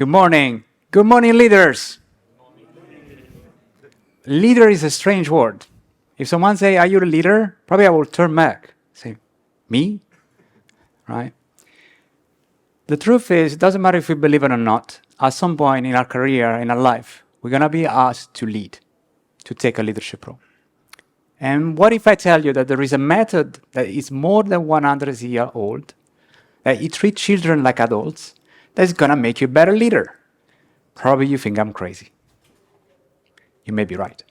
Good morning. Good morning, leaders. Leader is a strange word. If someone say, "Are you a leader?" Probably I will turn back. Say, "Me?" Right? The truth is, it doesn't matter if we believe it or not. At some point in our career, in our life, we're gonna be asked to lead, to take a leadership role. And what if I tell you that there is a method that is more than 100 years old, that you treat children like adults, that's gonna make you a better leader? Probably you think I'm crazy. You may be right.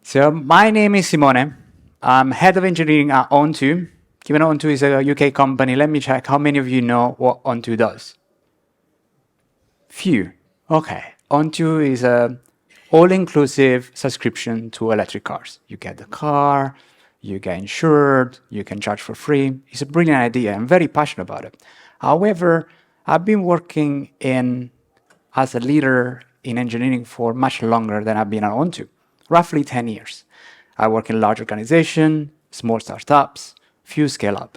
So my name is Simone. I'm head of engineering at On2. Given On2 is a UK company, let me check how many of you know what On2 does. Few. Okay. On2 is a all-inclusive subscription to electric cars. You get the car, you get insured, you can charge for free. It's a brilliant idea. I'm very passionate about it. However, I've been working as a leader in engineering for much longer than I've been at On2, roughly 10 years. I work in large organizations, small startups, few scale up.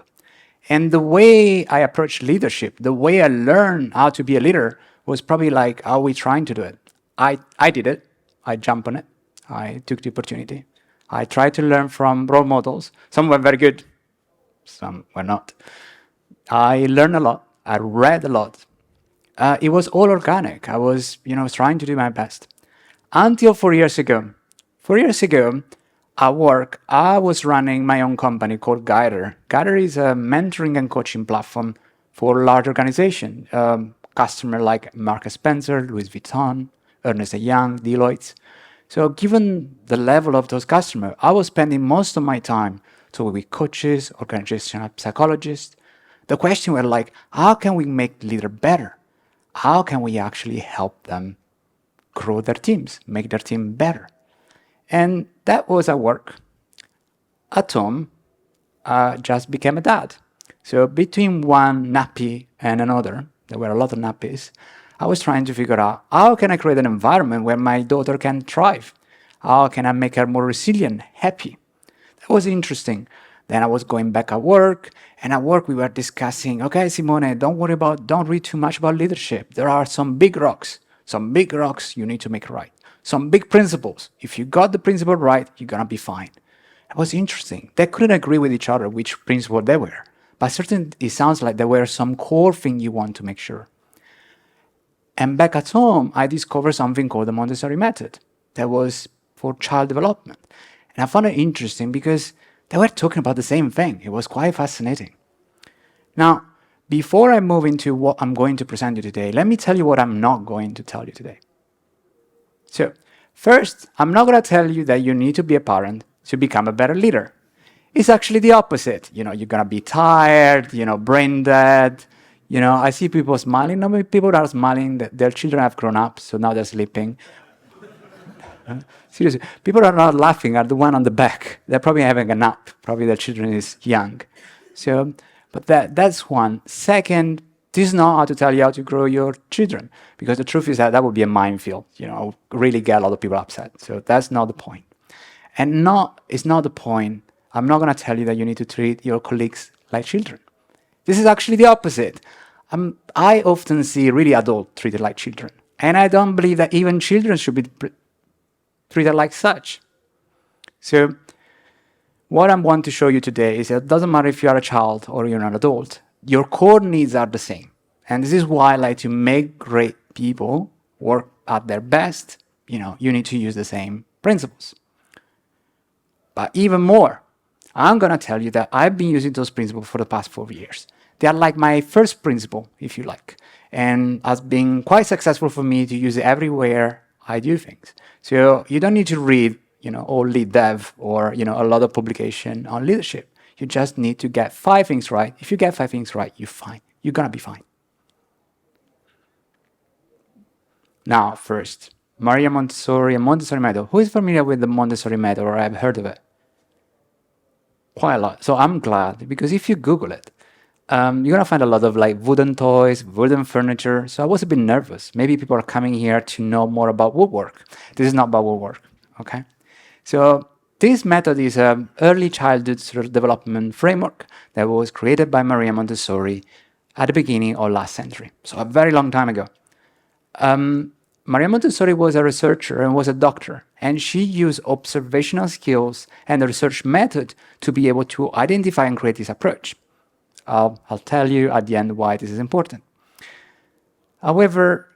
And the way I approach leadership, the way I learned how to be a leader was probably like, are we trying to do it? I did it. I jumped on it. I took the opportunity. I tried to learn from role models. Some were very good, some were not. I learned a lot. I read a lot. It was all organic. I was, trying to do my best. Until 4 years ago. 4 years ago, at work, I was running my own company called Guider. Guider is a mentoring and coaching platform for large organizations. Customers like Mark Spencer, Louis Vuitton, Ernst & Young, Deloitte. So given the level of those customers, I was spending most of my time talking with coaches, organizational psychologists. The question was like, how can we make leader better? How can we actually help them grow their teams, make their team better? And that was at work. At home, I just became a dad. So between one nappy and another, there were a lot of nappies, I was trying to figure out how can I create an environment where my daughter can thrive? How can I make her more resilient, happy? That was interesting. Then I was going back at work, and at work we were discussing, okay, Simone, don't read too much about leadership. There are some big rocks you need to make right. Some big principles. If you got the principle right, you're gonna be fine. It was interesting. They couldn't agree with each other which principle they were. But certainly it sounds like there were some core thing you want to make sure. And back at home, I discovered something called the Montessori Method. That was for child development. And I found it interesting because they were talking about the same thing. It was quite fascinating. Now, before I move into what I'm going to present you today, let me tell you what I'm not going to tell you today. So, first, I'm not going to tell you that you need to be a parent to become a better leader. It's actually the opposite. You're going to be tired, brain dead. I see people smiling. No, people are smiling that their children have grown up, so now they're sleeping. Seriously, people are not laughing are the one on the back. They're probably having a nap. Probably their children is young. So, but that's one. Second, this is not how to tell you how to grow your children, because the truth is that would be a minefield. Really get a lot of people upset. So that's not the point. And it's not the point. I'm not going to tell you that you need to treat your colleagues like children. This is actually the opposite. I often see really adults treated like children. And I don't believe that even children should be treated like such. So what I want to show you today is that it doesn't matter if you are a child or you're an adult, your core needs are the same. And this is why I like to make great people work at their best. You need to use the same principles. But even more, I'm going to tell you that I've been using those principles for the past 4 years. They are like my first principle, if you like, and has been quite successful for me to use it everywhere I do things. So you don't need to read, all lead dev or, a lot of publication on leadership. You just need to get 5 things right. If you get 5 things right, you're fine. You're going to be fine. Now, first, Maria Montessori and Montessori Method. Who is familiar with the Montessori Method or have heard of it? Quite a lot. So I'm glad, because if you Google it, you're going to find a lot of wooden toys, wooden furniture. So I was a bit nervous. Maybe people are coming here to know more about woodwork. This is not about woodwork, okay? So this method is an early childhood development framework that was created by Maria Montessori at the beginning of last century. So a very long time ago. Maria Montessori was a researcher and was a doctor, and she used observational skills and the research method to be able to identify and create this approach. I'll tell you at the end why this is important. However,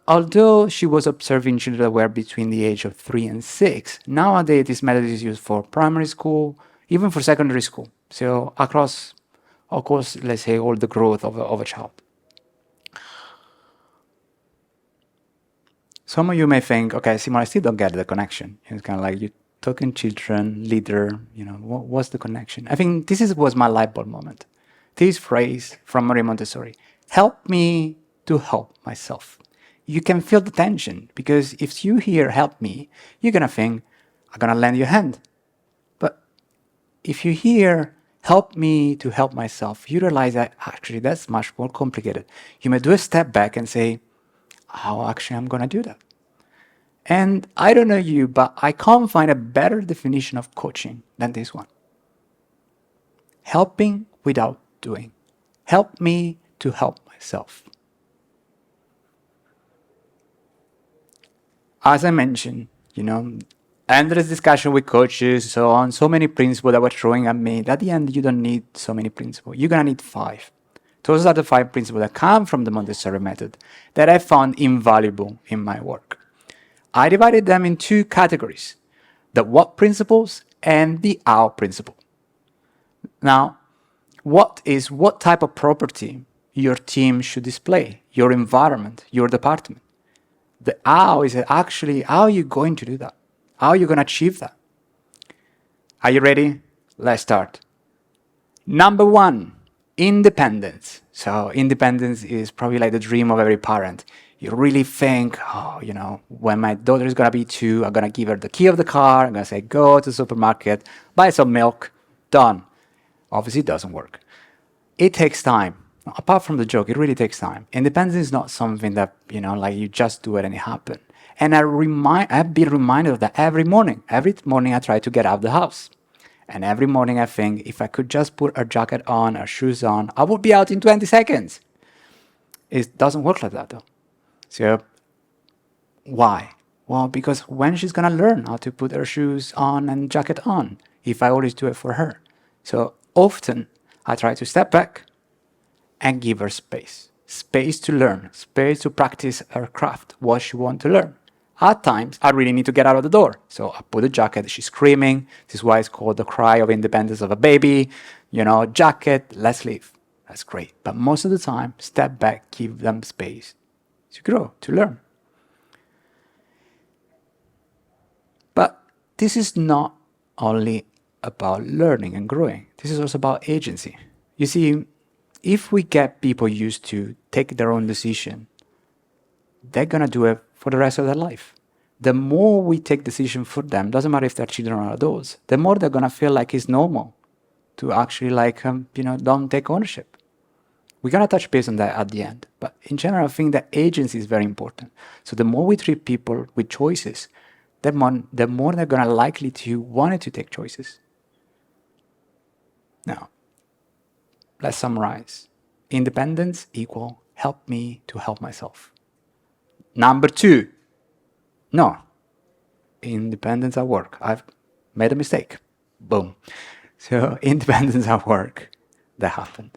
although she was observing children that were between the age of 3 and 6, nowadays this method is used for primary school, even for secondary school. So across, of course, let's say all the growth of a child. Some of you may think, okay, Simone, I still don't get the connection. It's kind of like you talking children, leader, what's the connection? I think this was my light bulb moment. This phrase from Maria Montessori, help me to help myself. You can feel the tension, because if you hear help me, you're going to think, I'm going to lend you a hand. But if you hear help me to help myself, you realize that actually that's much more complicated. You may do a step back and say, how actually I'm going to do that? And I don't know you, but I can't find a better definition of coaching than this one. Helping without doing. Help me to help myself. As I mentioned, endless discussion with coaches, so on, so many principles that were throwing at me. At the end, you don't need so many principles. You're going to need 5. Those are the 5 principles that come from the Montessori method that I found invaluable in my work. I divided them in 2 categories, the what principles and the how principle. Now, what type of property your team should display, your environment, your department. The how is actually how are you going to do that? How are you going to achieve that? Are you ready? Let's start. Number 1, independence. So independence is probably like the dream of every parent. You really think, when my daughter is going to be 2, I'm going to give her the key of the car. I'm going to say, go to the supermarket, buy some milk, done. Obviously, it doesn't work. It takes time. Apart from the joke, it really takes time. Independence is not something that, like you just do it and it happens. And I've been reminded of that every morning. Every morning I try to get out of the house. And every morning I think, if I could just put a jacket on, or shoes on, I would be out in 20 seconds. It doesn't work like that though. So, why? Well, because when she's gonna learn how to put her shoes on and jacket on, if I always do it for her? So often I try to step back and give her space. Space to learn, space to practice her craft, what she wants to learn. At times, I really need to get out of the door. So I put a jacket, she's screaming. This is why it's called the cry of independence of a baby. Jacket, let's leave. That's great. But most of the time, step back, give them space to grow, to learn. But this is not only about learning and growing. This is also about agency. You see, if we get people used to take their own decision, they're going to do it for the rest of their life. The more we take decision for them, doesn't matter if they're children or adults, the more they're going to feel like it's normal to actually don't take ownership. We're going to touch base on that at the end. But in general, I think that agency is very important. So the more we treat people with choices, the more they're going to likely to want to take choices. Now, let's summarize. Independence equal help me to help myself. Number 2, no. Independence at work. I've made a mistake. Boom. So independence at work, that happened.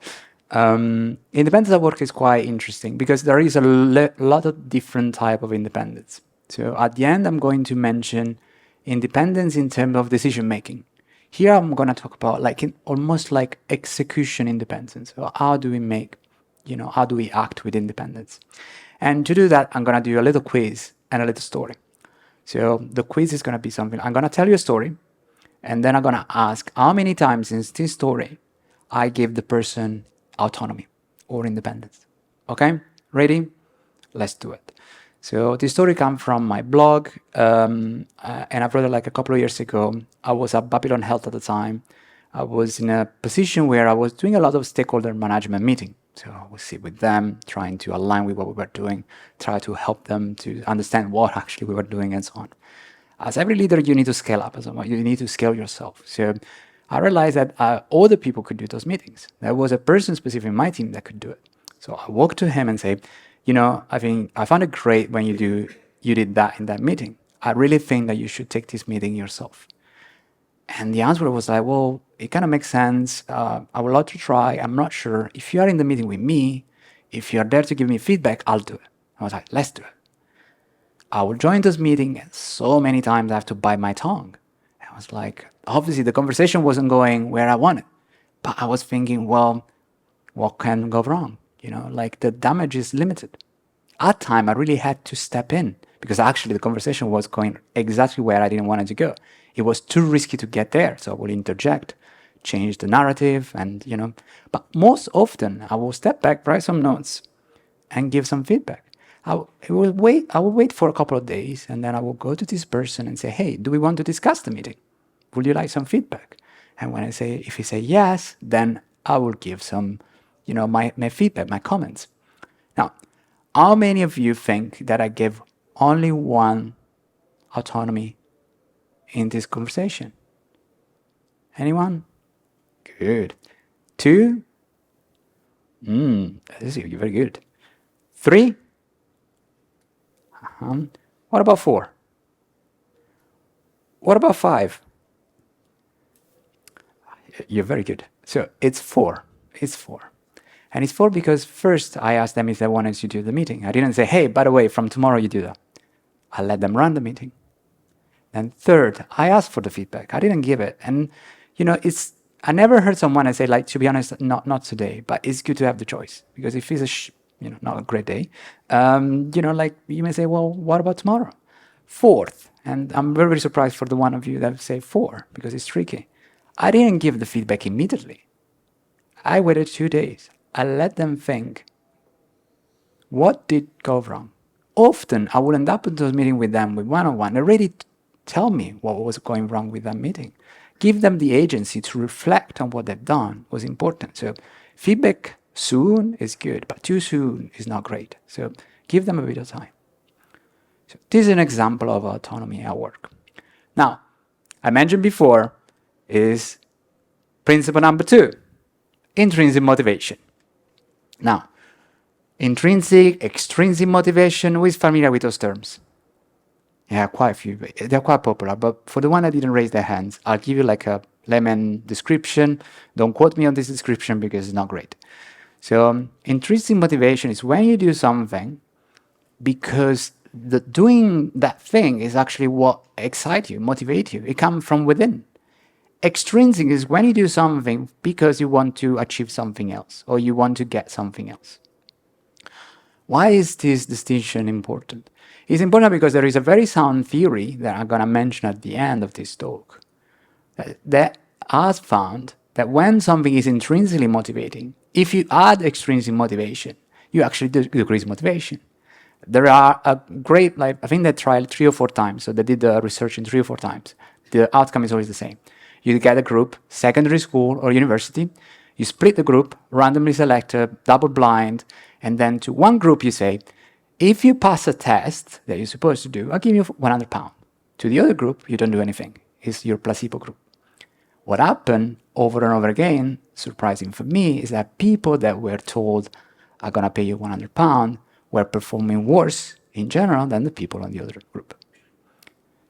Independence at work is quite interesting because there is a lot of different type of independence. So at the end, I'm going to mention independence in terms of decision making. Here I'm going to talk about almost like execution independence. So how do we make, how do we act with independence? And to do that, I'm going to do a little quiz and a little story. So the quiz is going to be something, I'm going to tell you a story, and then I'm going to ask how many times in this story I give the person autonomy or independence. Okay, ready? Let's do it. So this story comes from my blog, and I wrote it a couple of years ago. I was at Babylon Health at the time. I was in a position where I was doing a lot of stakeholder management meeting. So I would sit with them, trying to align with what we were doing, try to help them to understand what actually we were doing and so on. As every leader, you need to scale up. You need to scale yourself. So I realized that other people could do those meetings. There was a person specific in my team that could do it. So I walked to him and said, I found it great when you did that in that meeting. I really think that you should take this meeting yourself. And the answer was like, well, it kind of makes sense. I would love to try. I'm not sure. If you are in the meeting with me, if you're there to give me feedback, I'll do it. I was like, let's do it. I will join this meeting, and so many times I have to bite my tongue. I was like, obviously the conversation wasn't going where I wanted, but I was thinking, well, what can go wrong? Like the damage is limited. At time, I really had to step in because actually the conversation was going exactly where I didn't want it to go. It was too risky to get there, so I will interject, change the narrative, but most often I will step back, write some notes, and give some feedback. I will wait for a couple of days, and then I will go to this person and say, hey, do we want to discuss the meeting? Would you like some feedback? And if he say yes, then I will give some, my feedback, my comments. Now, how many of you think that I gave only one autonomy in this conversation? Anyone? Good. Two? This is very good. Three? What about four? What about five? You're very good. So it's four. It's four. And it's four because first I asked them if they wanted to do the meeting. I didn't say, hey, by the way, from tomorrow you do that. I let them run the meeting. And third, I asked for the feedback. I didn't give it. And, I never heard someone say, like, to be honest, not today, but it's good to have the choice. Because if it's not a great day, like you may say, well, what about tomorrow? Fourth, and I'm very, very surprised for the one of you that say four, because it's tricky. I didn't give the feedback immediately. I waited 2 days. I let them think, what did go wrong? Often, I would end up in those meetings with them with one-on-one. They already tell me what was going wrong with that meeting. Give them the agency to reflect on what they've done was important. So feedback soon is good, but too soon is not great. So give them a bit of time. So this is an example of autonomy at work. Now, I mentioned before is principle number 2, intrinsic motivation. Now, intrinsic, extrinsic motivation, who is familiar with those terms? Yeah, quite a few. They're quite popular, but for the one that didn't raise their hands, I'll give you like a lemon description. Don't quote me on this description because it's not great. So intrinsic motivation is when you do something because doing that thing is actually what excites you, motivates you. It comes from within. Extrinsic is when you do something because you want to achieve something else or you want to get something else. Why is this distinction important? It's important because there is a very sound theory that I'm going to mention at the end of this talk that has found that when something is intrinsically motivating, if you add extrinsic motivation, you actually decrease motivation. There are a great, I think they tried 3 or 4 times, so they did the research in 3 or 4 times. The outcome is always the same. You get a group, secondary school or university, you split the group, randomly selected, double blind, and then to one group you say, if you pass a test that you're supposed to do, I'll give you £100. To the other group, you don't do anything. It's your placebo group. What happened over and over again, surprising for me, is that people that were told are going to pay you £100 were performing worse in general than the people on the other group.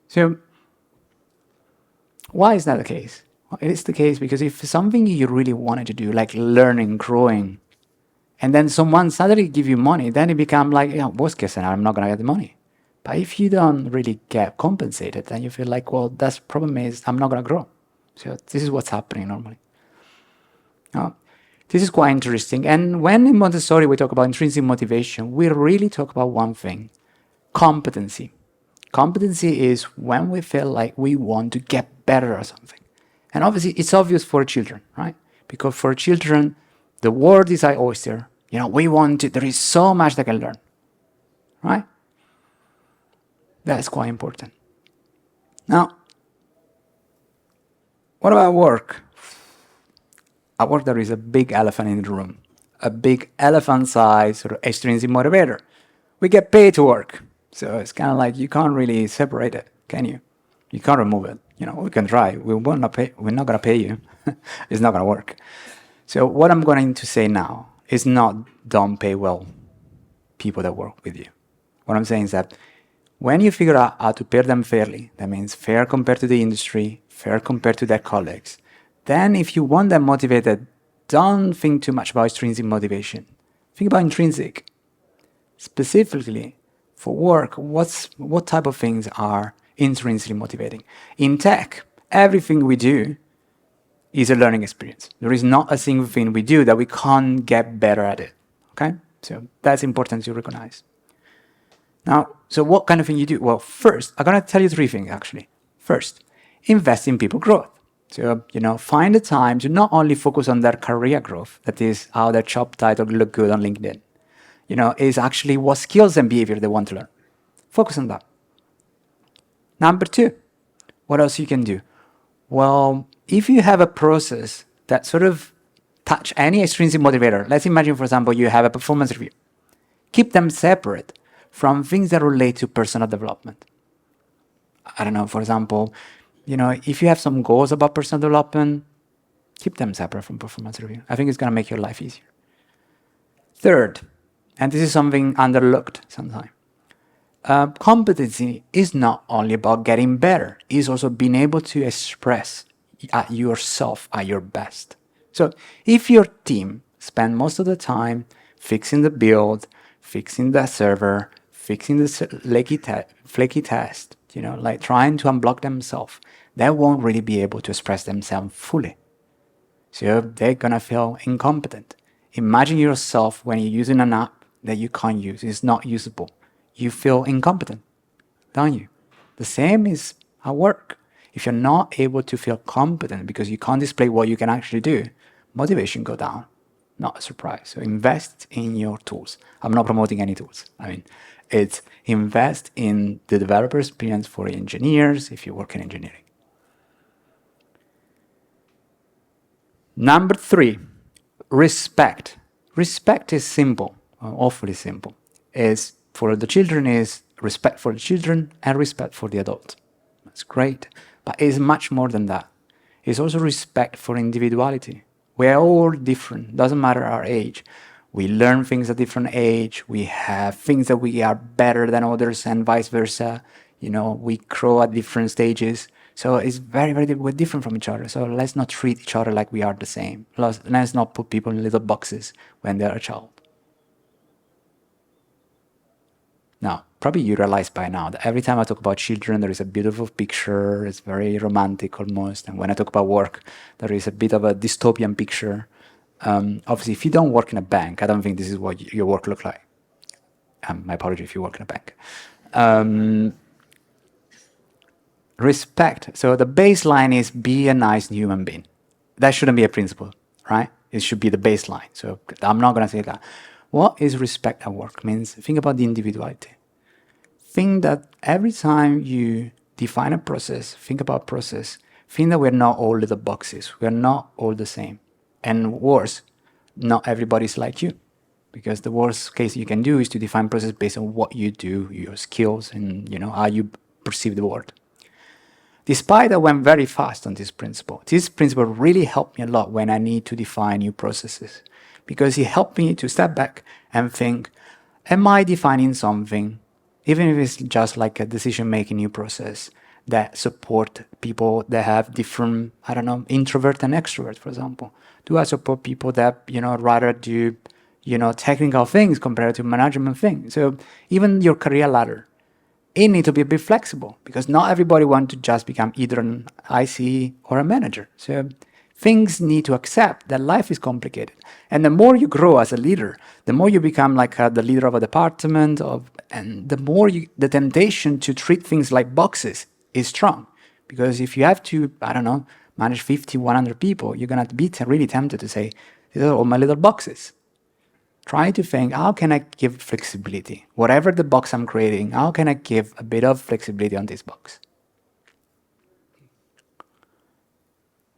So why is that the case? Well, it is the case because if something you really wanted to do, like learning, growing, and then someone suddenly give you money, then it becomes like, worst case scenario, I'm not going to get the money. But if you don't really get compensated, then you feel like, well, that's the problem is I'm not going to grow. So this is what's happening normally. Now, this is quite interesting. And when in Montessori we talk about intrinsic motivation, we really talk about one thing, competency. Competency is when we feel like we want to get better at something. And obviously, it's obvious for children, right? Because for children, the world is like oyster. There is so much they can learn, right? That's quite important. Now, what about work? At work, there is a big elephant in the room, a big elephant-sized sort of extrinsic motivator. We get paid to work, so it's kind of like you can't really separate it, can you? You can't remove it. We can try. We're not going to pay you. It's not going to work. So what I'm going to say now is not don't pay well. people that work with you. What I'm saying is that when you figure out how to pair them fairly, that means fair compared to the industry, fair compared to their colleagues, then if you want them motivated, don't think too much about extrinsic motivation. Think about intrinsic. Specifically, for work, what type of things are intrinsically motivating? In tech, everything we do is a learning experience. There is not a single thing we do that we can't get better at it. Okay? So that's important to recognize. Now, so what kind of thing you do? Well, first, I'm gonna tell you three things actually. First, invest in people growth. So, find the time to not only focus on their career growth, that is how their job title look good on LinkedIn, is actually what skills and behavior they want to learn. Focus on that. Number two, what else you can do? Well, if you have a process that sort of touch any extrinsic motivator, let's imagine, for example, you have a performance review. Keep them separate from things that relate to personal development. I don't know, for example, if you have some goals about personal development, keep them separate from performance review. I think it's going to make your life easier. Third, and this is something underlooked sometimes, competency is not only about getting better, it's also being able to express yourself at your best. So if your team spend most of the time fixing the build, fixing the server, fixing the flaky test, like trying to unblock themselves, they won't really be able to express themselves fully. So they're gonna feel incompetent. Imagine yourself when you're using an app that you can't use, it's not usable. You feel incompetent, don't you? The same is at work. If you're not able to feel competent because you can't display what you can actually do, motivation go down. Not a surprise. So invest in your tools. I'm not promoting any tools. It's invest in the developer experience for engineers if you work in engineering. Number three, respect. Respect is simple, awfully simple. For the children is respect for the children and respect for the adults. That's great, but it's much more than that. It's also respect for individuality. We are all different, doesn't matter our age. We learn things at different age, we have things that we are better than others and vice versa. We grow at different stages. So it's very, very we're different from each other. So let's not treat each other like we are the same. Let's not put people in little boxes when they're a child. Now, probably you realize by now that every time I talk about children, there is a beautiful picture. It's very romantic almost. And when I talk about work, there is a bit of a dystopian picture. Obviously, if you don't work in a bank, I don't think this is what your work looks like. My apology if you work in a bank. Respect. So the baseline is be a nice human being. That shouldn't be a principle, right? It should be the baseline. So I'm not going to say that. What is respect at work? Means think about the individuality. Think that every time you define a process, think about process, think that we're not all little boxes. We're not all the same. And worse, not everybody's like you. Because the worst case you can do is to define process based on what you do, your skills, and how you perceive the world. Despite I went very fast on this principle really helped me a lot when I need to define new processes. Because it helped me to step back and think, am I defining something, even if it's just like a decision-making new process, that support people that have different, introvert and extrovert, for example? Do I support people that, rather do, technical things compared to management things? So even your career ladder, it needs to be a bit flexible because not everybody wants to just become either an IC or a manager. So things need to accept that life is complicated. And the more you grow as a leader, the more you become like the leader of a department, and the more the temptation to treat things like boxes is strong. Because if you have to, manage 50, 100 people, you're going to be really tempted to say, these are all my little boxes. Try to think, how can I give flexibility? Whatever the box I'm creating, how can I give a bit of flexibility on this box?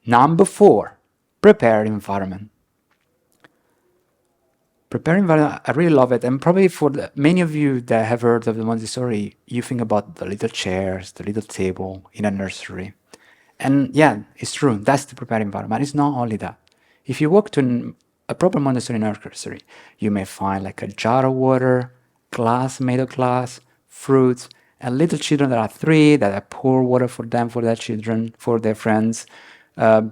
Number 4, prepare environment. Prepare environment, I really love it. And probably for many of you that have heard of the Montessori, you think about the little chairs, the little table in a nursery. And yeah, it's true, that's the prepare environment. It's not only that. If you walk to a proper Montessori nursery, you may find like a jar of water, glass, made of glass, fruits, and little children that are 3 that I pour water for them, for their children, for their friends. I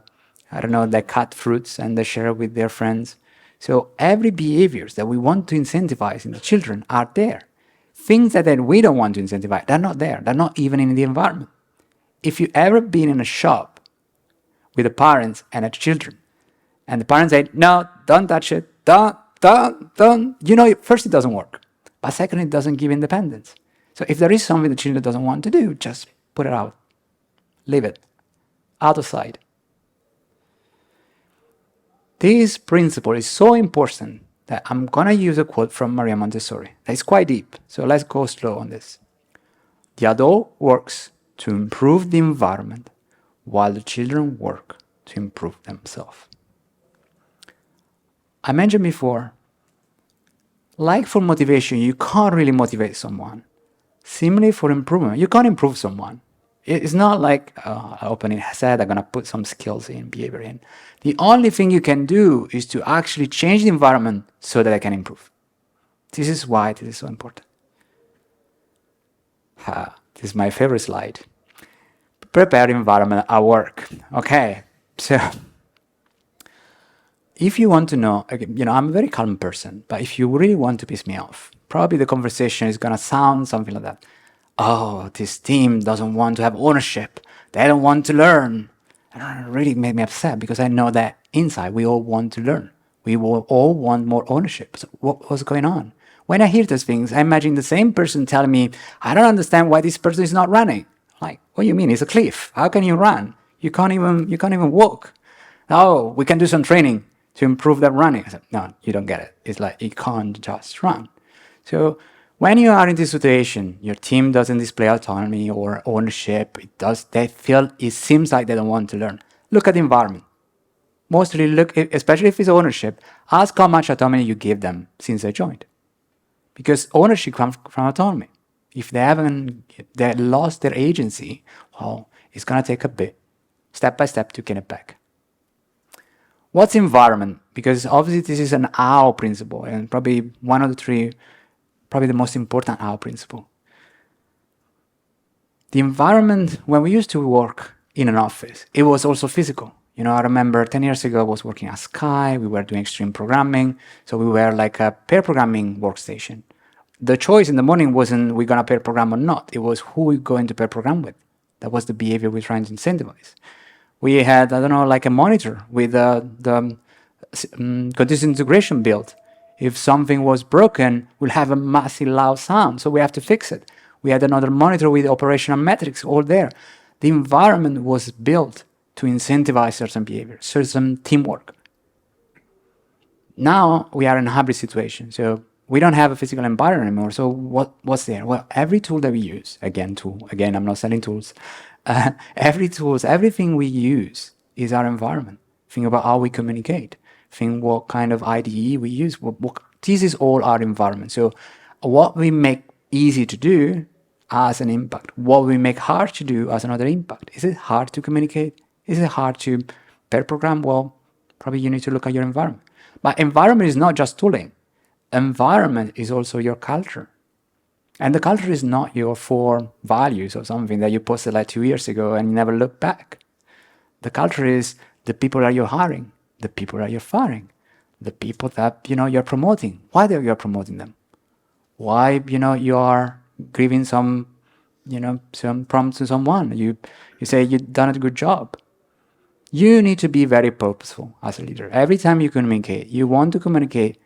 don't know, they cut fruits and they share it with their friends. So every behaviors that we want to incentivize in the children are there. Things that then we don't want to incentivize, they're not there. They're not even in the environment. If you ever been in a shop with the parents and the children, and the parents say, no, don't touch it, don't, you know, first it doesn't work, but second, it doesn't give independence. So if there is something the children doesn't want to do, just put it out. Leave it. Out of sight. This principle is so important that I'm going to use a quote from Maria Montessori. It's quite deep, so let's go slow on this. The adult works to improve the environment while the children work to improve themselves. I mentioned before, like for motivation, you can't really motivate someone. Similarly for improvement, you can't improve someone. It's not like opening said, I'm going to put some skills in, behavior in. The only thing you can do is to actually change the environment so that I can improve. This is why this is so important. This is my favorite slide. Prepare environment at work. Okay, so if you want to know, you know, I'm a very calm person, but if you really want to piss me off, probably the conversation is going to sound something like that. Oh, this team doesn't want to have ownership. They don't want to learn. And it really made me upset because I know that inside we all want to learn. We all want more ownership. So what's going on? When I hear those things, I imagine the same person telling me, I don't understand why this person is not running. Like, what do you mean? It's a cliff. How can you run? You can't even walk. Oh, we can do some training to improve that running. I said, no, you don't get it. It's like you can't just run. So when you are in this situation, your team doesn't display autonomy or ownership. It seems like they don't want to learn. Look at the environment. Mostly look, especially if it's ownership, ask how much autonomy you give them since they joined. Because ownership comes from autonomy. If they lost their agency, well, it's going to take a bit, step by step, to get it back. What's environment? Because obviously this is an OW principle, and probably one of the 3, probably the most important OW principle. The environment, when we used to work in an office, it was also physical. You know, I remember 10 years ago I was working at Sky, we were doing extreme programming, so we were like a pair programming workstation. The choice in the morning wasn't we're going to pair program or not, it was who we're going to pair program with. That was the behavior we're trying to incentivize. We had, I don't know, like a monitor with the continuous integration built. If something was broken, we'll have a massive loud sound, so we have to fix it. We had another monitor with operational metrics all there. The environment was built to incentivize certain behaviors, certain teamwork. Now we are in a hybrid situation, so we don't have a physical environment anymore. So what's there? Well, every tool that we use, again, I'm not selling tools. Everything we use is our environment. Think about how we communicate. Think what kind of IDE we use. This is all our environment. So what we make easy to do has an impact. What we make hard to do has another impact. Is it hard to communicate? Is it hard to pair program? Well, probably you need to look at your environment. But environment is not just tooling. Environment is also your culture. And the culture is not your 4 values or something that you posted like 2 years ago and you never look back. The culture is the people that you're hiring, the people that you're firing, the people that, you know, you're promoting. Why that you're promoting them? Why, you know, you are giving some prompts to someone. You say you've done a good job. You need to be very purposeful as a leader. Every time you communicate, you want to communicate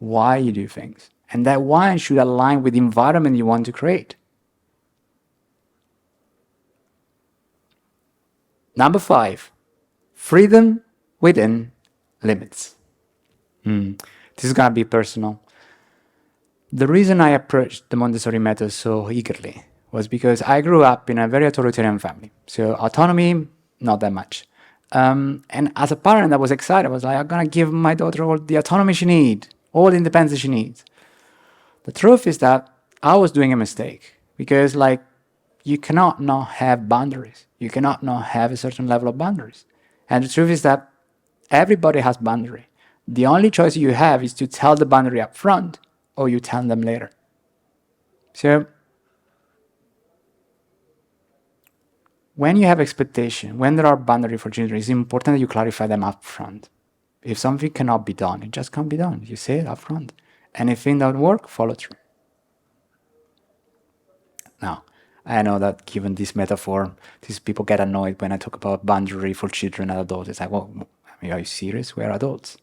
why you do things. And that why should align with the environment you want to create. Number 5, freedom within limits. This is going to be personal. The reason I approached the Montessori Method so eagerly was because I grew up in a very authoritarian family. So autonomy, not that much. And as a parent, I was excited. I was like, I'm going to give my daughter all the autonomy she needs, all the independence she needs. The truth is that I was doing a mistake because, like, you cannot not have boundaries. You cannot not have a certain level of boundaries. And the truth is that everybody has boundary. The only choice you have is to tell the boundary up front or you tell them later. So when you have expectation, when there are boundaries for children, it's important that you clarify them up front. If something cannot be done, it just can't be done. You say it up front. Anything that work, follow through. Now, I know that given this metaphor, these people get annoyed when I talk about boundary for children and adults. It's like, well, I mean, are you serious? We're adults.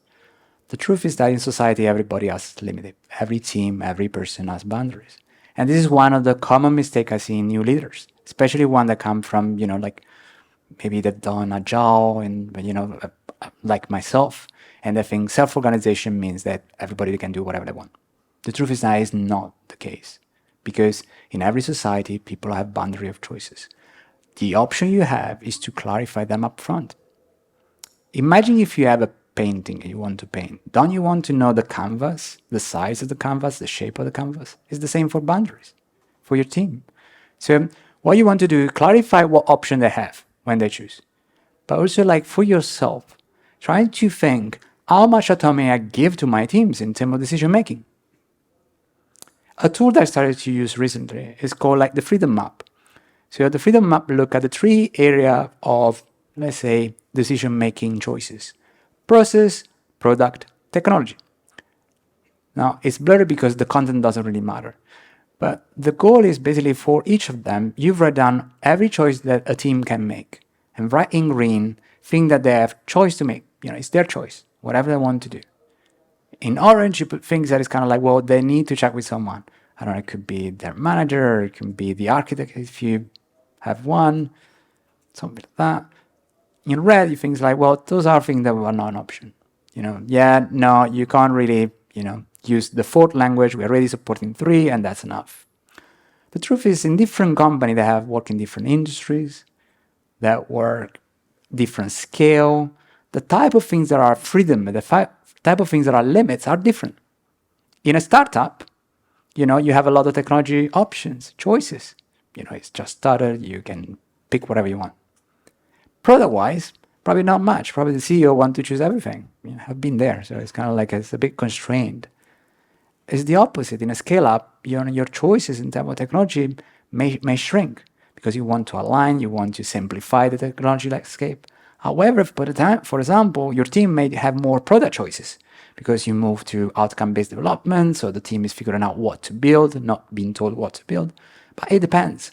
The truth is that in society, everybody has limited. Every team, every person has boundaries. And this is one of the common mistakes I see in new leaders, especially one that come from, like maybe they've done agile and, like myself, and they think self-organization means that everybody can do whatever they want. The truth is that is not the case, because in every society, people have boundary of choices. The option you have is to clarify them up front. Imagine if you have a painting you want to paint. Don't you want to know the canvas, the size of the canvas, the shape of the canvas? It's the same for boundaries, for your team. So what you want to do, clarify what option they have when they choose. But also, like, for yourself, try to think how much autonomy I give to my teams in terms of decision making. A tool that I started to use recently is called like the Freedom Map. So the Freedom Map look at the 3 areas of, let's say, decision-making choices: process, product, technology. Now, it's blurry because the content doesn't really matter. But the goal is basically for each of them, you've written down every choice that a team can make. And write in green, think that they have choice to make. It's their choice, whatever they want to do. In orange, you put things that is kind of like, well, they need to check with someone. I don't know, it could be their manager, it can be the architect if you have one, something like that. In red, you think like, well, those are things that are not an option. No, you can't really, use the 4th language. We're already supporting 3, and that's enough. The truth is, in different companies, they have work in different industries, that work different scale. The type of things that are freedom, the type of things that are limits are different. In a startup, you have a lot of technology options, choices. It's just started, you can pick whatever you want. Product-wise, probably not much. Probably the CEO wants to choose everything. I've been there, so it's kind of like it's a bit constrained. It's the opposite. In a scale-up, your choices in terms of technology may shrink because you want to align, you want to simplify the technology landscape. However, for example, your team may have more product choices because you move to outcome-based development, so the team is figuring out what to build, not being told what to build. But it depends.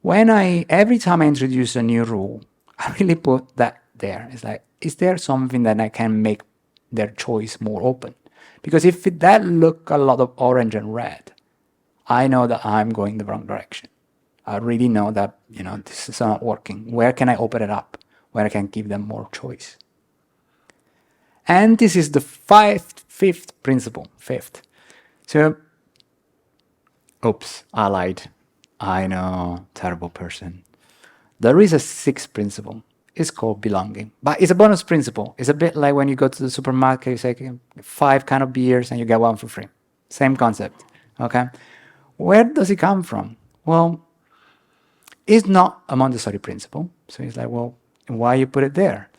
Every time I introduce a new rule, I really put that there. It's like, is there something that I can make their choice more open? Because if that look a lot of orange and red, I know that I'm going the wrong direction. I really know that, this is not working. Where can I open it up? Where I can give them more choice? And this is the fifth principle. So, oops, I lied. I know, terrible person. There is a 6th principle. It's called belonging. But it's a bonus principle. It's a bit like when you go to the supermarket, you say 5 kind of beers and you get 1 for free. Same concept. Okay? Where does it come from? Well, it's not a Montessori principle. So it's like, well, why you put it there?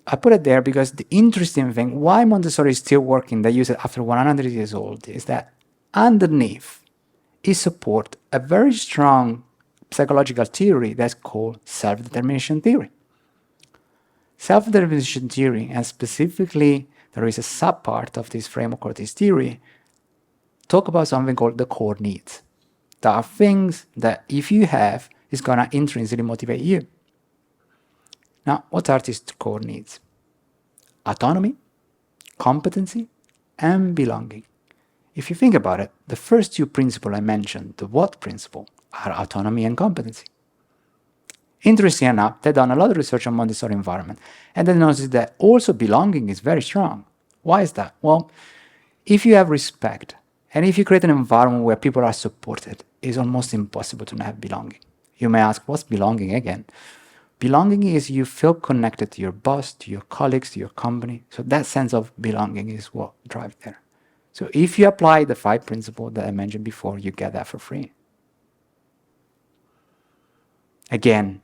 I put it there because the interesting thing, why Montessori is still working, they use it after 100 years old, is that underneath it support a very strong psychological theory that's called self-determination theory. Self-determination theory, and specifically there is a subpart of this framework or this theory, talk about something called the core needs. There are things that if you have, it's going to intrinsically motivate you. Now, what are these core needs? Autonomy, competency, and belonging. If you think about it, the first 2 principles I mentioned, the what principle, are autonomy and competency. Interesting enough, they've done a lot of research on Montessori environment, and they noticed that also belonging is very strong. Why is that? Well, if you have respect, and if you create an environment where people are supported, it's almost impossible to not have belonging. You may ask, what's belonging again? Belonging is you feel connected to your boss, to your colleagues, to your company. So that sense of belonging is what drives there. So if you apply the 5 principles that I mentioned before, you get that for free. Again,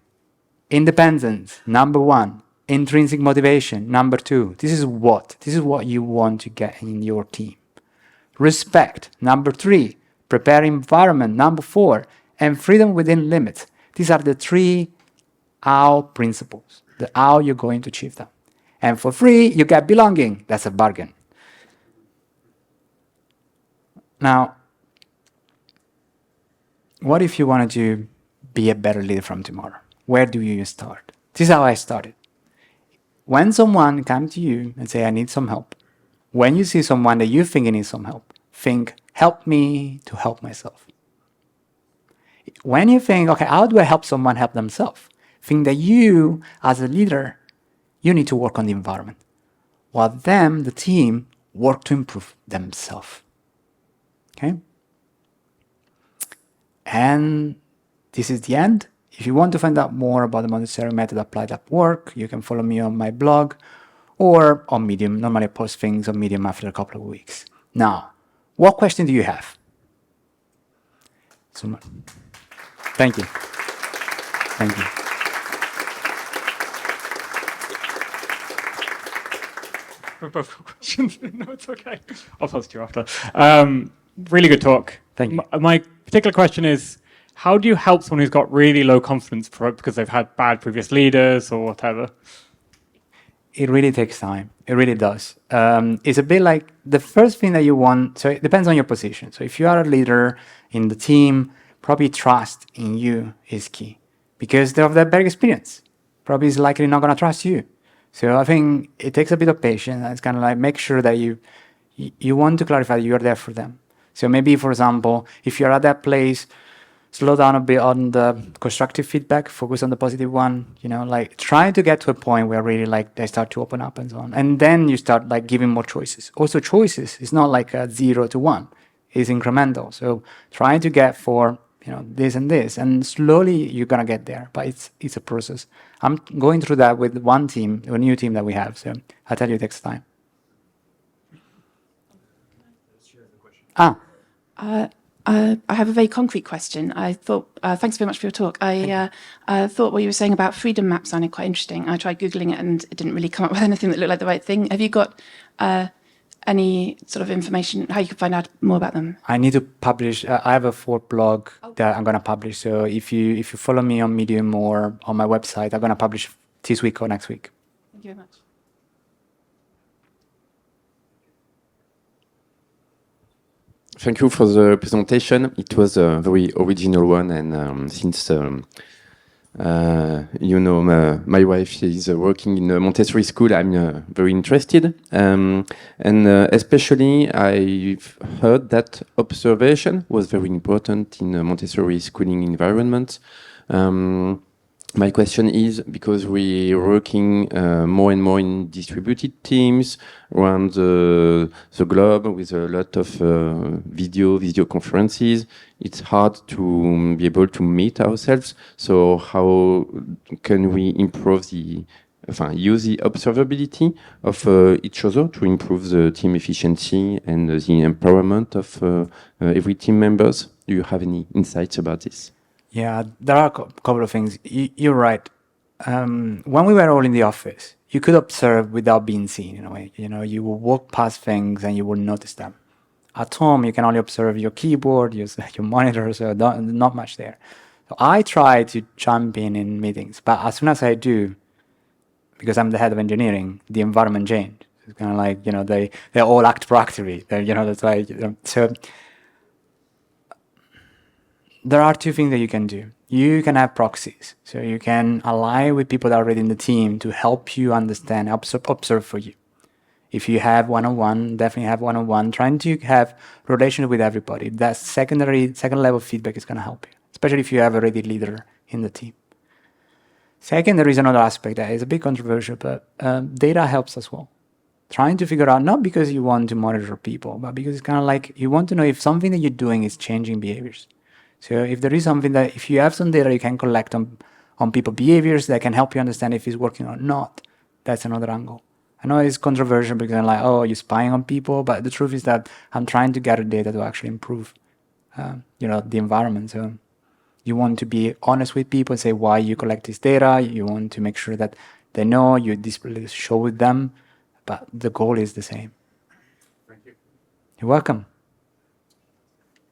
independence, number 1. Intrinsic motivation, number 2. This is what you want to get in your team. respect, number 3, prepare environment, number 4, and freedom within limits. These are the 3 how principles, the how you're going to achieve them. And for free, you get belonging. That's a bargain. Now, what if you wanted to be a better leader from tomorrow? Where do you start? This is how I started. When someone comes to you and say, I need some help, when you see someone that you think needs some help, think, help me to help myself. When you think, okay, how do I help someone help themselves? Think that you, as a leader, you need to work on the environment, while them, the team, work to improve themselves. Okay? And this is the end. If you want to find out more about the Montessori Method applied at work, you can follow me on my blog or on Medium. Normally I post things on Medium after a couple of weeks. Now, what question do you have? Thank you. Thank you. Both questions. No, it's okay. I'll post you after. Really good talk. Thank you. My particular question is, how do you help someone who's got really low confidence because they've had bad previous leaders or whatever? It really takes time. It really does. It's a bit like the first thing that you want. So it depends on your position. So if you are a leader in the team, probably trust in you is key because they have that better experience. Probably is likely not going to trust you. So I think it takes a bit of patience. It's kind of like make sure that you want to clarify that you're there for them. So maybe, for example, if you're at that place, slow down a bit on the constructive feedback, focus on the positive one, like trying to get to a point where really like they start to open up and so on. And then you start like giving more choices. Also choices is not like a 0 to 1, it's incremental. So trying to get for, this and this, and slowly you're going to get there, but it's a process. I'm going through that with one team, a new team that we have. So I tell you, it takes time. I have a very concrete question. I thought, thanks very much for your talk. I thought what you were saying about freedom map sounded quite interesting. I tried Googling it and it didn't really come up with anything that looked like the right thing. Have you got any sort of information, how you can find out more about them? I need to publish, I have a 4th blog that I'm going to publish. So if you follow me on Medium or on my website, I'm going to publish this week or next week. Thank you very much. Thank you for the presentation. It was a very original one, and since my wife is working in a Montessori school, I'm very interested. And especially, I've heard that observation was very important in a Montessori schooling environment. My question is, because we're working more and more in distributed teams around the globe with a lot of video conferences, it's hard to be able to meet ourselves. So how can we improve use the observability of each other to improve the team efficiency and the empowerment of every team members? Do you have any insights about this? Yeah, there are a couple of things. You're right. When we were all in the office, you could observe without being seen in a way. You will walk past things and you will notice them. At home, you can only observe your keyboard, your monitor, so not much there. So I try to jump in meetings, but as soon as I do, because I'm the head of engineering, the environment changed. It's kind of like, they all act proactively. That's like, so there are 2 things that you can do. You can have proxies. So you can ally with people that are already in the team to help you understand, observe for you. If you have one-on-one, definitely have one-on-one, trying to have relations with everybody. That second level feedback is going to help you, especially if you have already a leader in the team. Second, there is another aspect that is a bit controversial, but data helps as well. Trying to figure out, not because you want to monitor people, but because it's kind of like you want to know if something that you're doing is changing behaviors. So if there is something that, if you have some data you can collect on people's behaviors that can help you understand if it's working or not, that's another angle. I know it's controversial because I'm like, oh, you're spying on people, but the truth is that I'm trying to gather data to actually improve, the environment. So you want to be honest with people and say why you collect this data. You want to make sure that they know you display show with them, but the goal is the same. Thank you. You're welcome.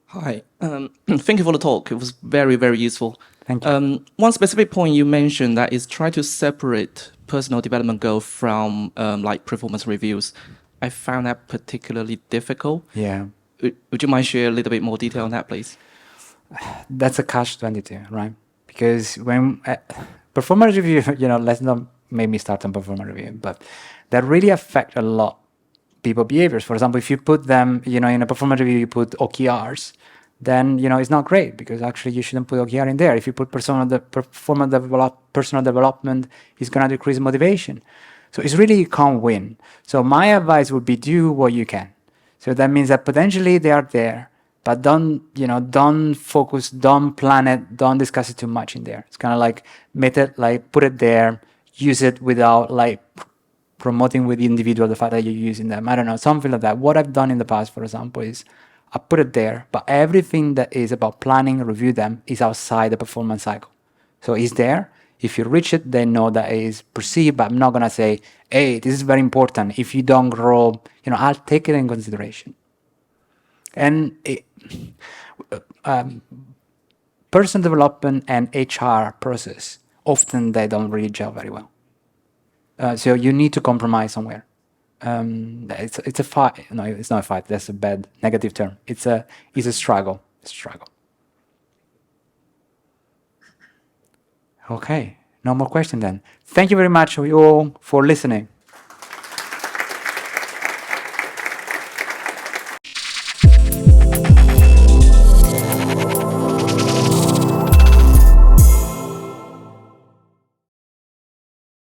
Hi. Thank you for the talk. It was very, very useful. Thank you. One specific point you mentioned that is try to separate personal development goal from like performance reviews. I found that particularly difficult. Yeah. Would you mind share a little bit more detail on that, please? That's a catch-22, right? Because when performance review, let's not make me start on performance review, but that really affect a lot people behaviors. For example, if you put them, in a performance review, you put OKRs, then, it's not great because actually you shouldn't put OKR in there. If you put personal development, it's going to decrease motivation. So it's really you can't win. So my advice would be do what you can. So that means that potentially they are there, but don't focus, don't plan it, don't discuss it too much in there. It's kind of like put it there, use it without promoting with the individual the fact that you're using them. I don't know, something like that. What I've done in the past, for example, is I put it there, but everything that is about planning, review them, is outside the performance cycle. So it's there. If you reach it, they know that it is perceived, but I'm not going to say, hey, this is very important. If you don't grow, I'll take it in consideration. And personal development and HR process, often they don't really gel very well. So you need to compromise somewhere. It's a fight. No, it's not a fight. That's a bad negative term. It's a struggle. Okay, no more question then. Thank you very much you all for listening.